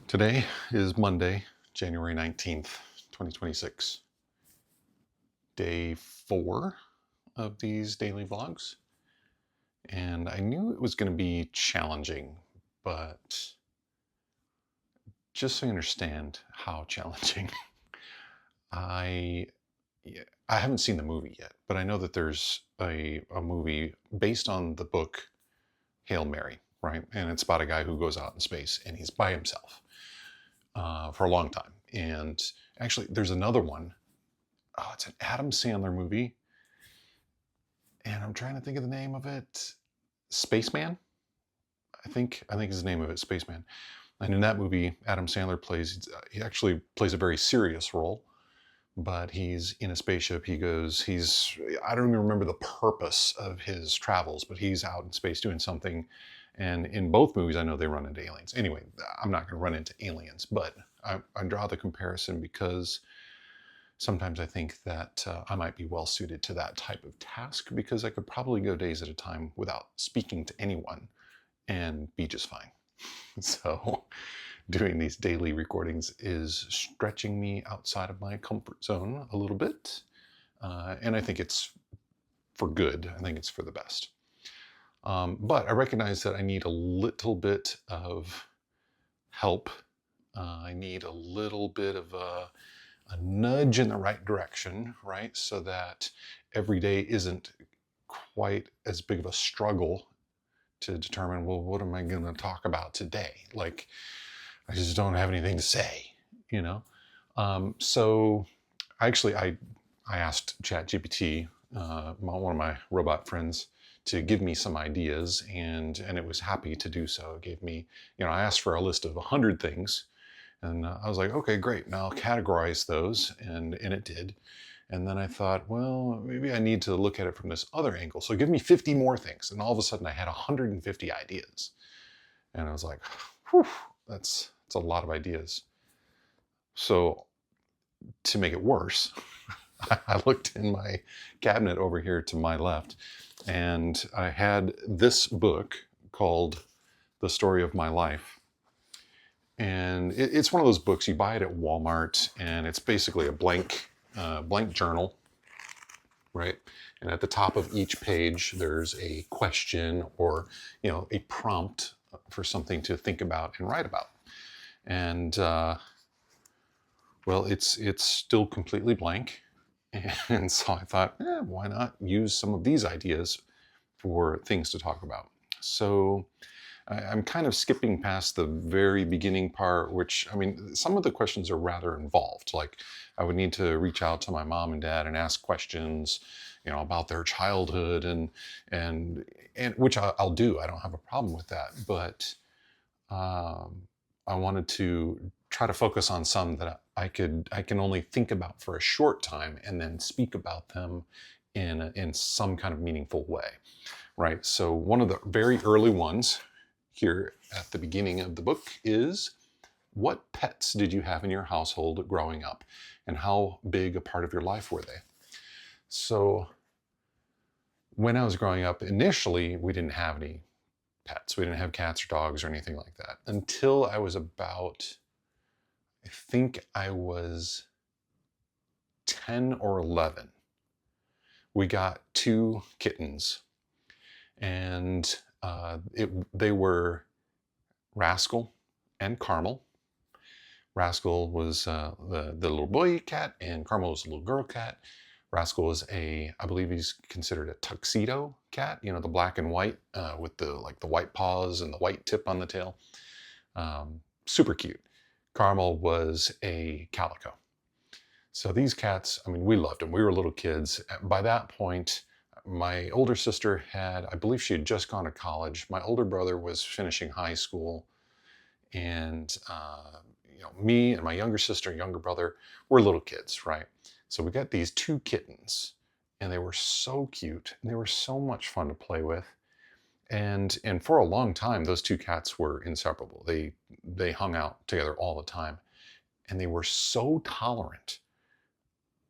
Today is Monday, January 19th, 2026. Day 4 of these daily vlogs. And I knew it was going to be challenging, but just so you understand how challenging, I yeah, I haven't seen the movie yet, but I know that there's a movie based on the book Hail Mary, right? And it's about a guy who goes out in space and he's by himself for a long time. And actually, there's another one. Oh, it's an Adam Sandler movie, and I'm trying to think of the name of it. Spaceman, I think is the name of it, Spaceman. And in that movie, Adam Sandler he actually plays a very serious role, but he's in a spaceship. I don't even remember the purpose of his travels, but he's out in space doing something. And in both movies, I know they run into aliens. Anyway, I'm not going to run into aliens, but I draw the comparison because sometimes I think that I might be well suited to that type of task because I could probably go days at a time without speaking to anyone and be just fine. So doing these daily recordings is stretching me outside of my comfort zone a little bit. And I think it's for good. I think it's for the best. But I recognize that I need a little bit of help. I need a little bit of a nudge in the right direction, right? So that every day isn't quite as big of a struggle to determine, well, what am I going to talk about today? Like, I just don't have anything to say, you know? So actually, I asked ChatGPT, one of my robot friends, to give me some ideas, and it was happy to do so. It gave me, I asked for a list of 100 things, and I was like, okay, great. Now I'll categorize those, and it did. And then I thought, well, maybe I need to look at it from this other angle. So give me 50 more things, and all of a sudden I had 150 ideas, and I was like, whew, that's a lot of ideas. So to make it worse, I looked in my cabinet over here to my left, and I had this book called The Story of My Life. And it's one of those books, you buy it at Walmart, and it's basically a blank journal, right? And at the top of each page, there's a question or, a prompt for something to think about and write about. And, well, it's still completely blank. And so I thought, why not use some of these ideas for things to talk about? So I'm kind of skipping past the very beginning part, which, I mean, some of the questions are rather involved. Like, I would need to reach out to my mom and dad and ask questions, about their childhood, and which I'll do. I don't have a problem with that. But I wanted to try to focus on some that I can only think about for a short time and then speak about them in some kind of meaningful way, right? So one of the very early ones here at the beginning of the book is, what pets did you have in your household growing up, and how big a part of your life were they? So when I was growing up, initially we didn't have any pets. We didn't have cats or dogs or anything like that until I was about, I think I was 10 or 11. We got 2 kittens, and they were Rascal and Carmel. Rascal was the little boy cat, and Carmel was the little girl cat. Rascal was I believe he's considered a tuxedo cat, the black and white with the white paws and the white tip on the tail. Super cute. Carmel was a calico. So these cats, I mean, we loved them. We were little kids. By that point, my older sister I believe she had just gone to college. My older brother was finishing high school. And, me and my younger sister and younger brother were little kids, right? So we got these 2 kittens, and they were so cute, and they were so much fun to play with. And for a long time, those 2 cats were inseparable. They hung out together all the time, and they were so tolerant,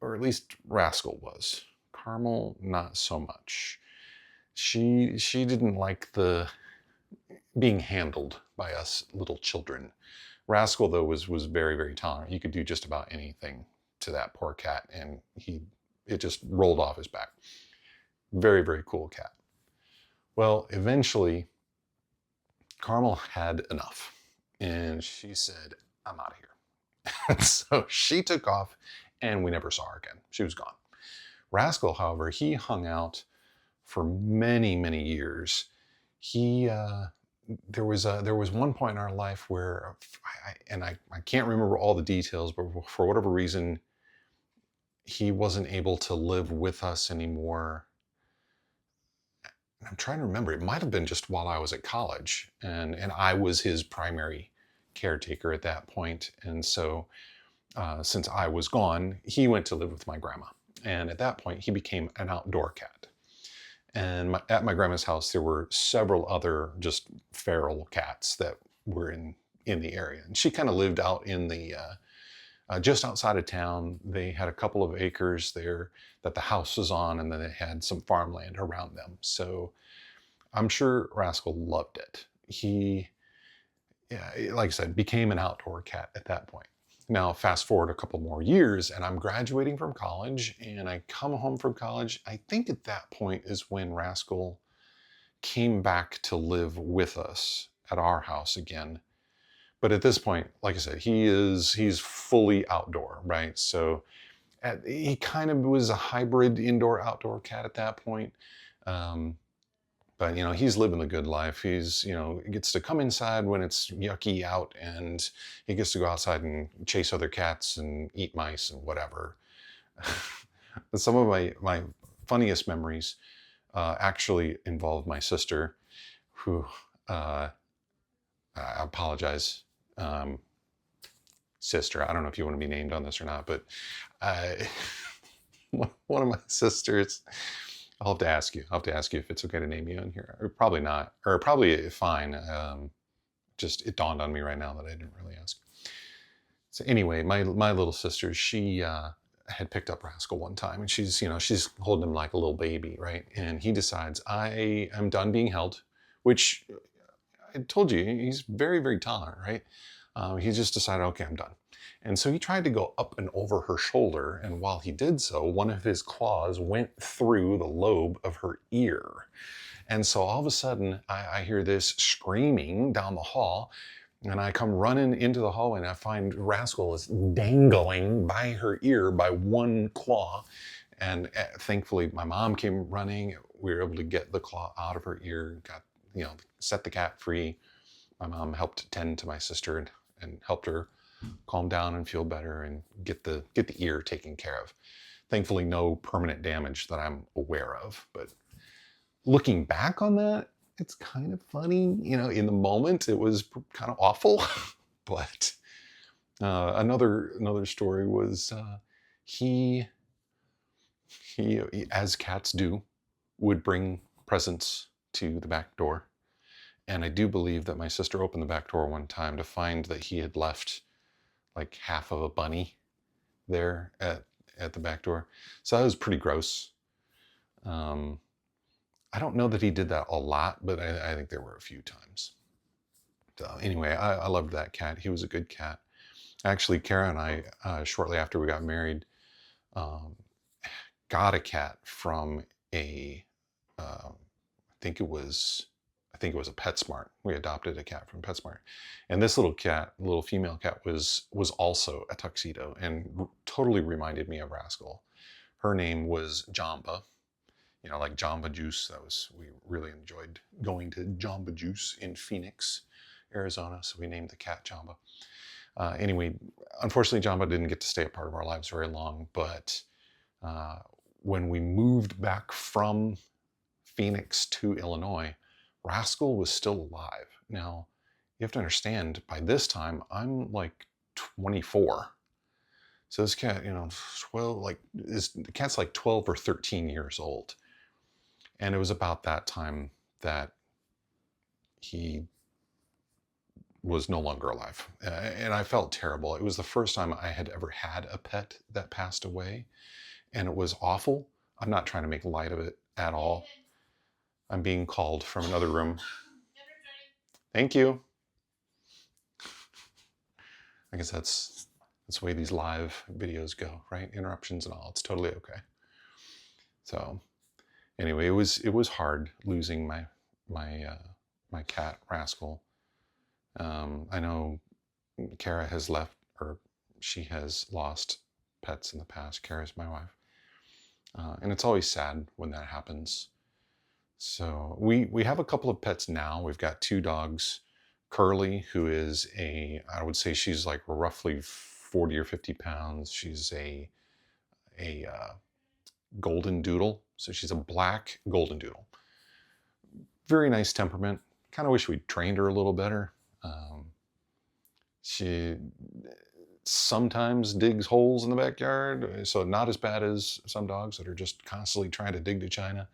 or at least Rascal was. Carmel, not so much. She didn't like the being handled by us little children. Rascal, though, was very, very tolerant. You could do just about anything to that poor cat, and it just rolled off his back. Very, very cool cat. Well, eventually, Carmel had enough, and she said, "I'm out of here." And so she took off, and we never saw her again. She was gone. Rascal, however, he hung out for many, many years. He there was one point in our life where I can't remember all the details, but for whatever reason, he wasn't able to live with us anymore. I'm trying to remember. It might have been just while I was at college, and I was his primary caretaker at that point. And so, since I was gone, he went to live with my grandma. And at that point, he became an outdoor cat. And at my grandma's house, there were several other just feral cats that were in the area. And she kind of lived out in the just outside of town. They had a couple of acres there that the house was on, and then they had some farmland around them. So I'm sure Rascal loved it. He, yeah, like I said, became an outdoor cat at that point. Now, fast forward a couple more years, and I'm graduating from college, and I come home from college. I think at that point is when Rascal came back to live with us at our house again. But at this point, like I said, he's fully outdoor, right? So he kind of was a hybrid indoor-outdoor cat at that point. But he's living the good life. He's he gets to come inside when it's yucky out, and he gets to go outside and chase other cats and eat mice and whatever. Some of my funniest memories actually involve my sister, who I apologize, sister. I don't know if you want to be named on this or not, but one of my sisters. I'll have to ask you. I'll have to ask you if it's okay to name you in here. Or probably not. Or probably fine. Just it dawned on me right now that I didn't really ask. So anyway, my little sister, she had picked up Rascal one time, and she's holding him like a little baby, right? And he decides, I am done being held, which I told you, he's very, very tolerant, right? He just decided, okay, I'm done. And so he tried to go up and over her shoulder, and while he did so, one of his claws went through the lobe of her ear. And so all of a sudden, I hear this screaming down the hall, and I come running into the hallway, and I find Rascal is dangling by her ear by one claw. And thankfully, my mom came running. We were able to get the claw out of her ear, set the cat free. My mom helped tend to my sister and helped her calm down and feel better and get the ear taken care of. Thankfully, no permanent damage that I'm aware of. But looking back on that, it's kind of funny. In the moment, it was kind of awful. But another story was he, as cats do, would bring presents to the back door. And I do believe that my sister opened the back door one time to find that he had left like half of a bunny there at the back door. So that was pretty gross. I don't know that he did that a lot, but I think there were a few times. So anyway, I loved that cat. He was a good cat. Actually, Kara and I, shortly after we got married, got a cat from I think it was a PetSmart. We adopted a cat from PetSmart. And this little female cat was also a tuxedo and totally reminded me of Rascal. Her name was Jamba, like Jamba Juice. We really enjoyed going to Jamba Juice in Phoenix, Arizona. So we named the cat Jamba. Anyway, unfortunately, Jamba didn't get to stay a part of our lives very long, but when we moved back from Phoenix to Illinois, Rascal was still alive. Now, you have to understand, by this time, I'm like 24. So this cat, 12, the cat's like 12 or 13 years old. And it was about that time that he was no longer alive. And I felt terrible. It was the first time I had ever had a pet that passed away. And it was awful. I'm not trying to make light of it at all. I'm being called from another room. Thank you. I guess that's the way these live videos go, right? Interruptions and all. It's totally okay. So anyway, it was hard losing my cat Rascal. I know Kara has left, or she has lost pets in the past. Kara's my wife, and it's always sad when that happens. So we have a couple of pets now. We've got two dogs. Curly, who is I would say she's like roughly 40 or 50 pounds. She's a golden doodle. So she's a black golden doodle. Very nice temperament. Kind of wish we'd trained her a little better. She sometimes digs holes in the backyard, so not as bad as some dogs that are just constantly trying to dig to China.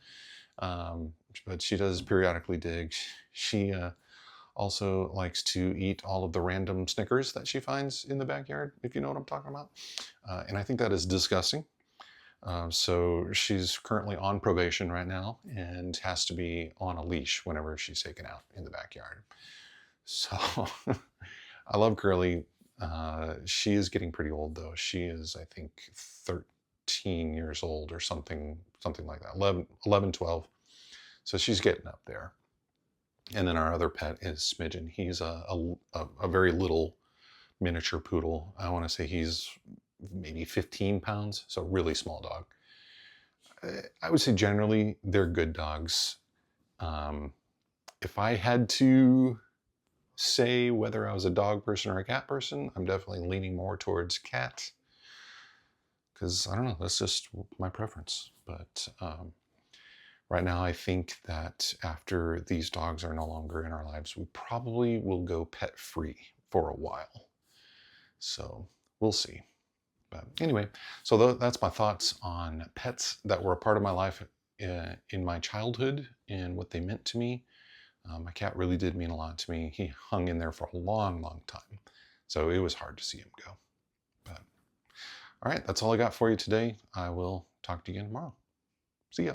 But she does periodically dig. She also likes to eat all of the random Snickers that she finds in the backyard, if you know what I'm talking about. And I think that is disgusting. So she's currently on probation right now and has to be on a leash whenever she's taken out in the backyard. So I love Curly. She is getting pretty old though. She is, I think, 13 years old or something like that. 11, 12. So she's getting up there. And then our other pet is Smidgen. He's a very little miniature poodle. I want to say he's maybe 15 pounds, so really small dog. I would say generally they're good dogs. If I had to say whether I was a dog person or a cat person, I'm definitely leaning more towards cat. Because I don't know, that's just my preference. But right now, I think that after these dogs are no longer in our lives, we probably will go pet free for a while. So we'll see. But anyway, so that's my thoughts on pets that were a part of my life in my childhood and what they meant to me. My cat really did mean a lot to me. He hung in there for a long, long time. So it was hard to see him go. But all right, that's all I got for you today. I will talk to you again tomorrow. See ya.